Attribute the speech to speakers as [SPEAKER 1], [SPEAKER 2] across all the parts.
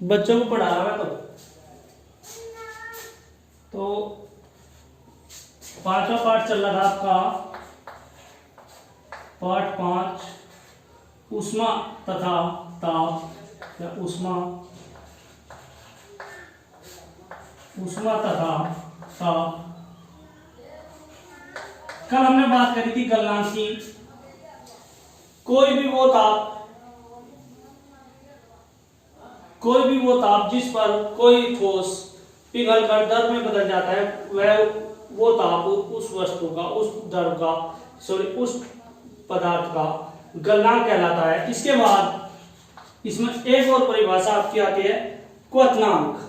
[SPEAKER 1] बच्चों को पढ़ा रहा मैं तो पांचवा पाठ चल रहा था आपका पाठ 5 ऊष्मा तथा ताप या ऊष्मा तथा ताप। कल हमने बात करी थी गलनांक की। कोई भी वो ताप जिस पर कोई ठोस पिघलकर द्रव में बदल जाता है वह वो ताप उस वस्तु का उस पदार्थ का गलनांक कहलाता है। इसके बाद इसमें एक और परिभाषा आपकी आती है क्वथनांक।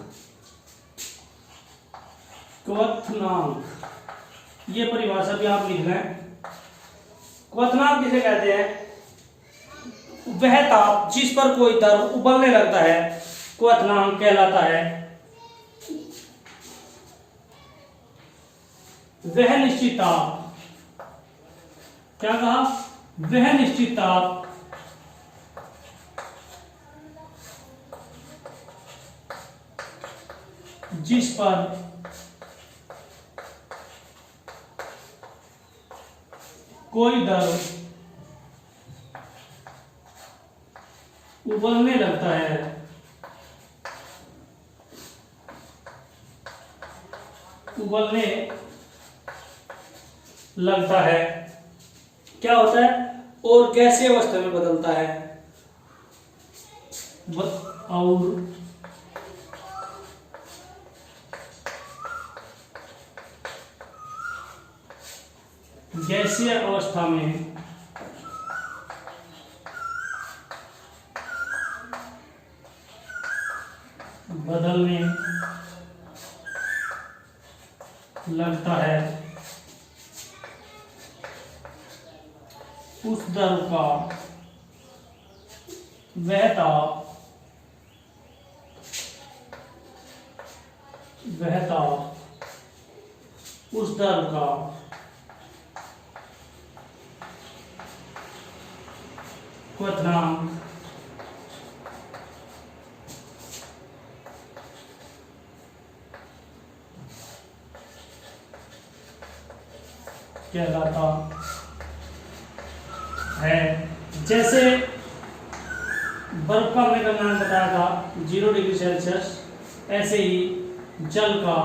[SPEAKER 1] ये परिभाषा भी आप लिख लें। क्वथनांक किसे कहते हैं? वह ताप जिस पर कोई द्रव उबलने लगता है क्वथनांक कहलाता है। वह निश्चित ताप, क्या कहा? वह निश्चित ताप जिस पर कोई द्रव उबलने लगता है क्या होता है? और गैसीय अवस्था में बदलता है और गैसीय अवस्था में बदलने लगता है। उस द्रव का वह ताप उस द्रव का क्वथनांक कहलाता है। जैसे बर्फ का हमने गलनांक बताया था 0 डिग्री सेल्सियस, ऐसे ही जल का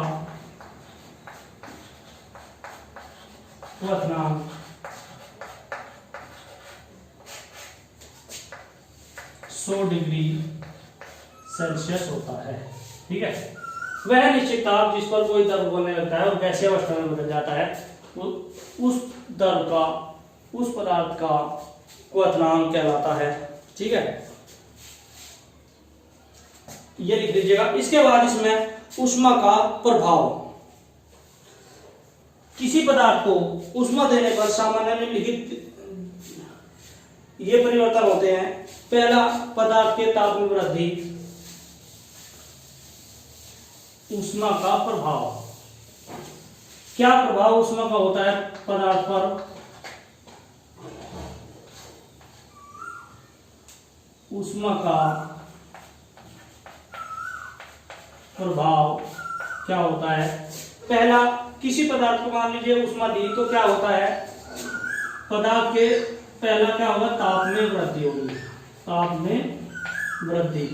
[SPEAKER 1] क्वथनांक 100 डिग्री सेल्सियस होता है। ठीक है। वह निश्चित ताप जिस पर कोई द्रव उबलने लगता है और गैसीय अवस्था में बदल जाता है उस द्रव का उस पदार्थ का क्वथनांक कहलाता है। ठीक है, ये लिख दीजिएगा। इसके बाद इसमें ऊष्मा का प्रभाव। किसी पदार्थ को ऊष्मा देने पर सामान्य निम्नलिखित ये परिवर्तन होते हैं। पहला, पदार्थ के ताप में वृद्धि। ऊष्मा का प्रभाव, क्या प्रभाव ऊष्मा का होता है पदार्थ पर? ऊष्मा का प्रभाव क्या होता है? पहला, किसी पदार्थ को मान लीजिए ऊष्मा दी तो क्या होता है? पदार्थ के पहला क्या होगा? ताप में वृद्धि होगी। ताप में वृद्धि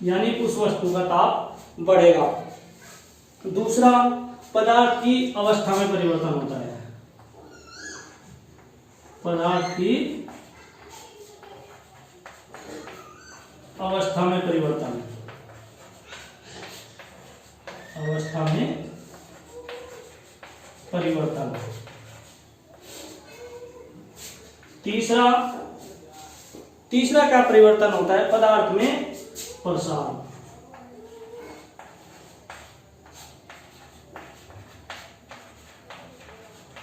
[SPEAKER 1] यानी उस वस्तु का ताप बढ़ेगा। दूसरा, पदार्थ की अवस्था में परिवर्तन होता है। पदार्थ की अवस्था में परिवर्तन, अवस्था में परिवर्तन। तीसरा क्या परिवर्तन होता है? पदार्थ में प्रसार।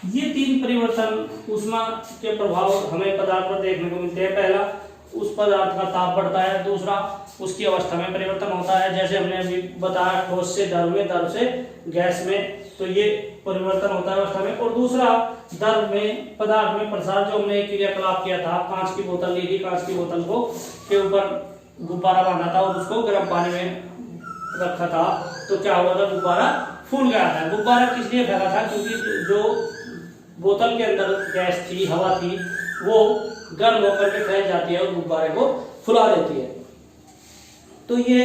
[SPEAKER 1] ये तीन परिवर्तन ऊष्मा के प्रभाव हमें पदार्थ पर देखने को मिलते हैं। पहला, उस पदार्थ का ताप बढ़ता है। दूसरा, उसकी अवस्था में परिवर्तन होता है, जैसे हमने अभी बताया ठोस से द्रव में, द्रव से गैस में, तो ये परिवर्तन होता है अवस्था में। और दूसरा, द्रव में, पदार्थ में प्रसार, जो हमने क्रियाकलाप किया था, कांच की बोतल ली थी, कांच की बोतल को के ऊपर गुब्बारा बांधा था और उसको गर्म पानी में रखा था, तो क्या हुआ था, गुब्बारा फूल गया था। गुब्बारा किस लिए फैला था, क्योंकि जो बोतल के अंदर गैस थी, हवा थी, वो गर्म होकर के फैल जाती है और गुब्बारे को फुला देती है। तो ये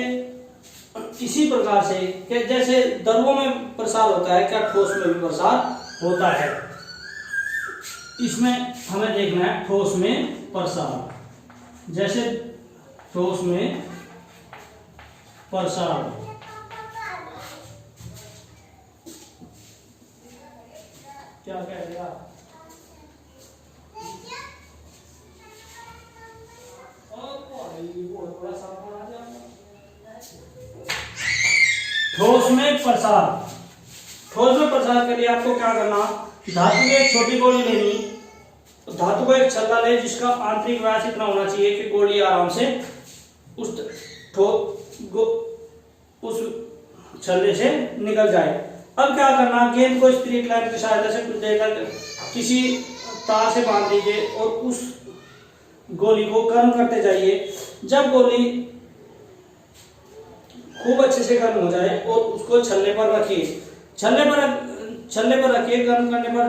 [SPEAKER 1] इसी प्रकार से कि जैसे द्रवों में प्रसार होता है, क्या ठोस में भी प्रसार होता है। इसमें हमें देखना है ठोस में प्रसार। जैसे ठोस में प्रसार, क्या कह दिया, ठोस में प्रसार। ठोस में प्रसार के लिए आपको क्या करना, धातु की एक छोटी गोली लेनी, धातु को एक छल्ला ले जिसका आंतरिक व्यास इतना होना चाहिए कि गोली आराम से उस छल्ले से निकल जाए। अब क्या करना, गेंद को स्पिरिट लाइन की सहायता से कुछ देर तक किसी तार से बांध दीजिए और उस गोली को गर्म करते जाइए। जब गोली खूब अच्छे से गर्म हो जाए और उसको छल्ले पर रखिए। छल्ले पर रखिए। गर्म करने पर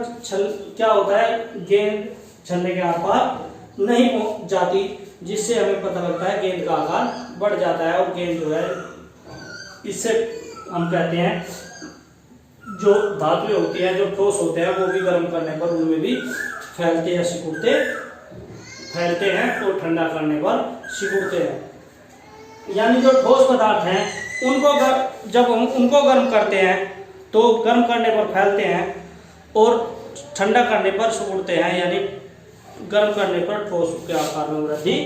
[SPEAKER 1] क्या होता है, गेंद छल्ले के आर पार नहीं पहुंच जाती, जिससे हमें पता लगता है गेंद का आकार बढ़ जाता है और गेंद जो है, इससे हम कहते हैं जो धातुएं होती हैं, जो ठोस होते हैं, वो भी गर्म करने पर उनमें भी फैलते हैं, सिकुड़ते फैलते हैं और ठंडा करने पर सिकुड़ते हैं। यानी जो ठोस पदार्थ हैं उनको जब हम उनको गर्म करते हैं तो गर्म करने पर फैलते हैं और ठंडा करने पर सिकुड़ते हैं, यानी गर्म करने पर ठोस के आकार में वृद्धि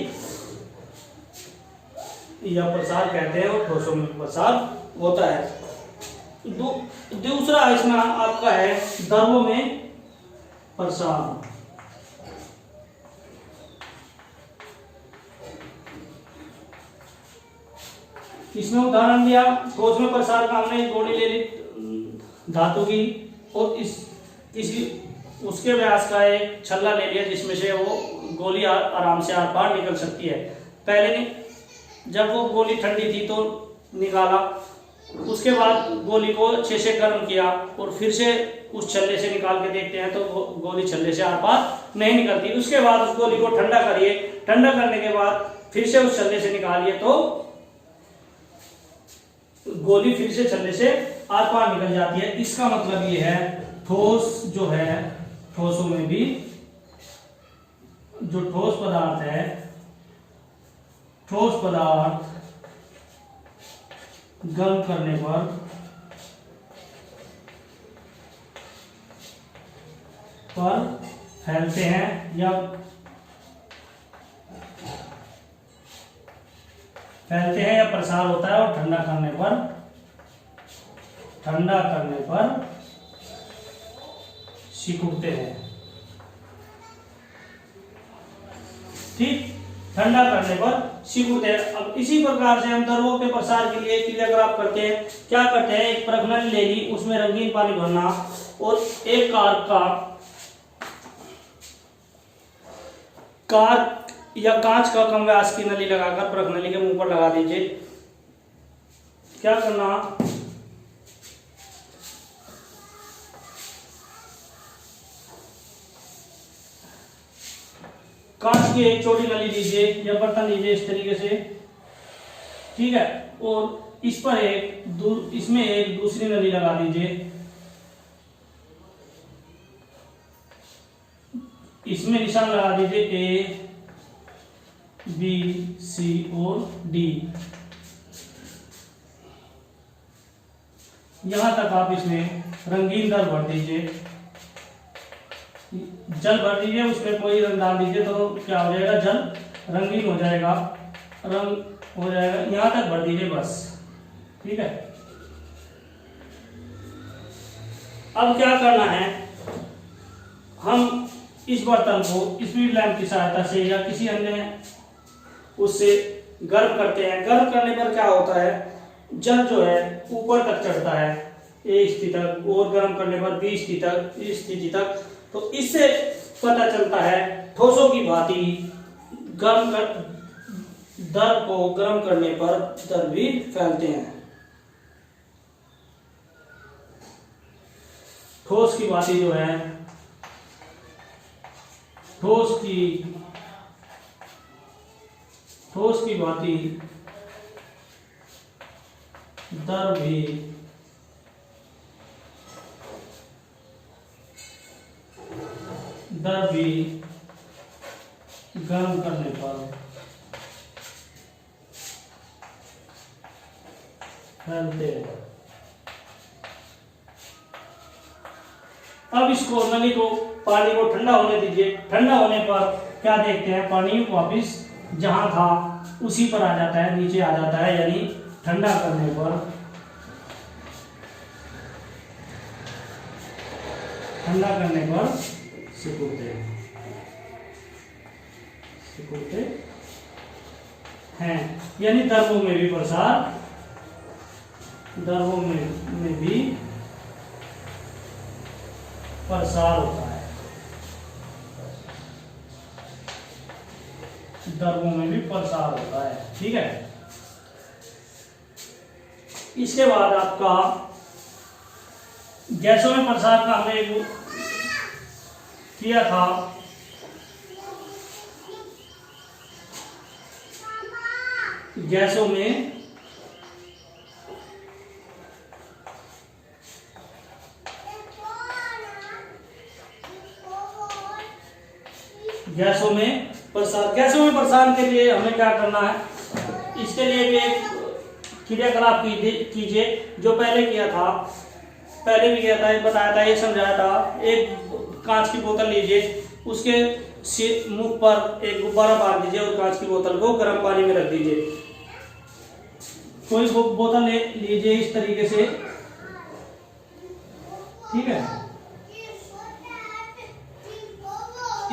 [SPEAKER 1] या प्रसार कहते हैं और ठोसों में प्रसार होता है। दूसरा इसमें आपका है द्रवों में प्रसार। इसमें उदाहरण दिया, ठोस में प्रसार का हमने एक गोली ले ली धातु की और उसके व्यास का एक छल्ला ले लिया जिसमें से वो गोली आराम से आर पार निकल सकती है। पहले जब वो गोली ठंडी थी तो निकाला, उसके बाद गोली को अच्छे से गर्म किया और फिर से उस छल्ले से निकाल के देखते हैं तो गोली छल्ले से आर पार नहीं निकलती। उसके बाद उस गोली को ठंडा करिए, ठंडा करने के बाद फिर से उस छल्ले से निकालिए तो गोली फिर से छल्ले से आर पार निकल जाती है। इसका मतलब ये है ठोस जो है, ठोसों में भी जो ठोस पदार्थ है, ठोस पदार्थ गर्म करने पर फैलते हैं या प्रसार होता है और ठंडा करने पर सिकुड़ते हैं। ठीक, ठंडा करने पर सिकुड़ते हैं। अब इसी प्रकार से हम द्रवों के प्रसार के लिए क्रियाकलाप करते हैं। क्या करते हैं, एक प्रखनल ले ली, उसमें रंगीन पानी भरना और एक कार या कांच का कम व्यास की नली लगाकर प्रखनली के मुंह पर लगा दीजिए। क्या करना, कांच की एक छोटी नली लीजिए या बर्तन लीजिए इस तरीके से, ठीक है, और इस पर इसमें एक दूसरी नली लगा दीजिए। इसमें निशान लगा दीजिए ए, बी, सी और डी। यहां तक आप इसमें रंगीन दर भर दीजिए, जल भर दीजिए, उसमें कोई रंग डाल दीजिए तो क्या हो जाएगा, जल रंगीन हो जाएगा, रंग हो जाएगा। यहां तक भर दीजिए बस, ठीक है। अब क्या करना है, हम इस बर्तन को स्पिरिट लैंप की सहायता से या किसी अन्य उससे गर्म करते हैं। गर्म करने पर क्या होता है, जल जो है ऊपर तक चढ़ता है, एक स्थिति तक, और गर्म करने पर बी स्थिति तक, इस स्थिति तक। तो इससे पता चलता है ठोसों की भांति गर्म कर द्रव को गर्म करने पर द्रव भी फैलते हैं। ठोस की भांति जो है, ठोस की भांति द्रव भी गर्म करने पर फैलते हैं। अब इसको नली को, पानी को ठंडा होने दीजिए। ठंडा होने पर क्या देखते हैं, पानी वापिस जहां था उसी पर आ जाता है, नीचे आ जाता है, यानी ठंडा करने पर सिकुड़ते हैं। यानी द्रवों में भी प्रसार, द्रवों में भी प्रसार होता है, द्रवों में भी प्रसार होता है। ठीक है। इसके बाद आपका गैसों में प्रसार का हमने किया था। गैसों में प्रसार के लिए हमें क्या करना है, इसके लिए भी एक क्रियाकलाप कीजिए जो पहले किया था, पहले भी किया था, ये बताया था, ये समझाया था। एक कांच की बोतल लीजिए, उसके मुख पर एक गुब्बारा बांध दीजिए और कांच की बोतल को गर्म पानी में रख दीजिए। कोई बोतल लीजिए इस तरीके से, ठीक है,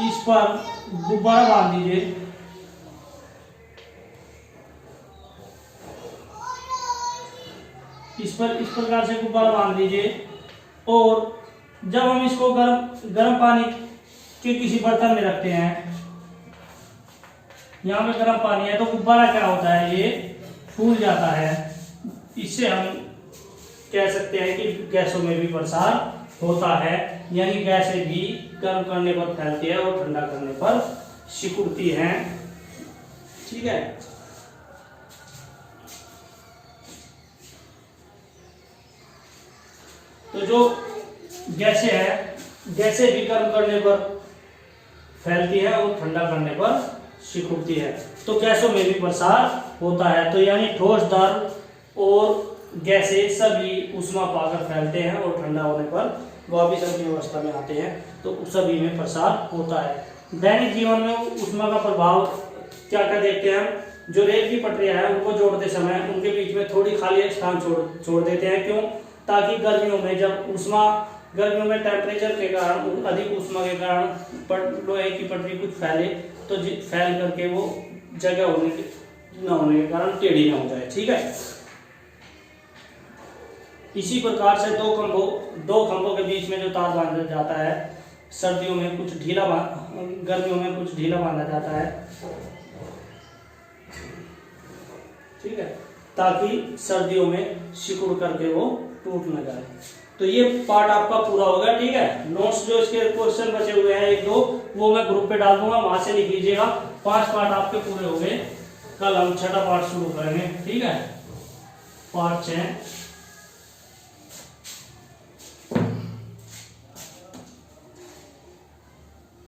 [SPEAKER 1] इस पर गुब्बारा बांध दीजिए। इस प्रकार से गुब्बारा बांध दीजिए। और जब हम इसको गर्म पानी के किसी बर्तन में रखते हैं, यहाँ पे गर्म पानी है, तो गुब्बारा क्या होता है, ये फूल जाता है। इससे हम कह सकते हैं कि गैसों में भी प्रसार होता है, यानी गैसें भी गर्म करने पर फैलती है और ठंडा करने पर सिकुड़ती हैं। ठीक है। तो जो गैसें हैं, गैसें भी गर्म करने पर फैलती है और ठंडा करने पर सिकुड़ती है। तो गैसों में भी प्रसार होता है। तो यानी ठोस, द्रव और गैसें सभी ऊष्मा पाकर फैलते हैं और ठंडा होने पर वापिस अपनी अवस्था में आते हैं। तो सभी में प्रसार होता है। दैनिक जीवन में ऊष्मा का प्रभाव क्या क्या देखते हैं। जो रेल की पटरियां हैं उनको जोड़ते समय उनके बीच में थोड़ी खाली स्थान छोड़ देते हैं। क्यों? ताकि गर्मियों में जब गर्मियों में टेम्परेचर के कारण, अधिक ऊष्मा के कारण लोहे की पटरी कुछ फैले, तो फैल करके वो जगह न होने के कारण टेढ़ी ना हो जाए। ठीक है। इसी प्रकार से दो खंभों के बीच में जो तार बांधा जाता है, सर्दियों में कुछ ढीला, गर्मियों में कुछ ढीला बांधा जाता है। ठीक है, ताकि सर्दियों में सिकुड़ करके वो टूट न जाए। तो ये पार्ट आपका पूरा हो गया। ठीक है। नोट्स जो इसके क्वेश्चन बचे हुए हैं 1-2, वो मैं ग्रुप पे डाल दूंगा, वहां से लिख लीजिएगा। 5 पार्ट आपके पूरे हो गए। कल हम 6ठा पार्ट शुरू करेंगे। ठीक है। पार्ट 6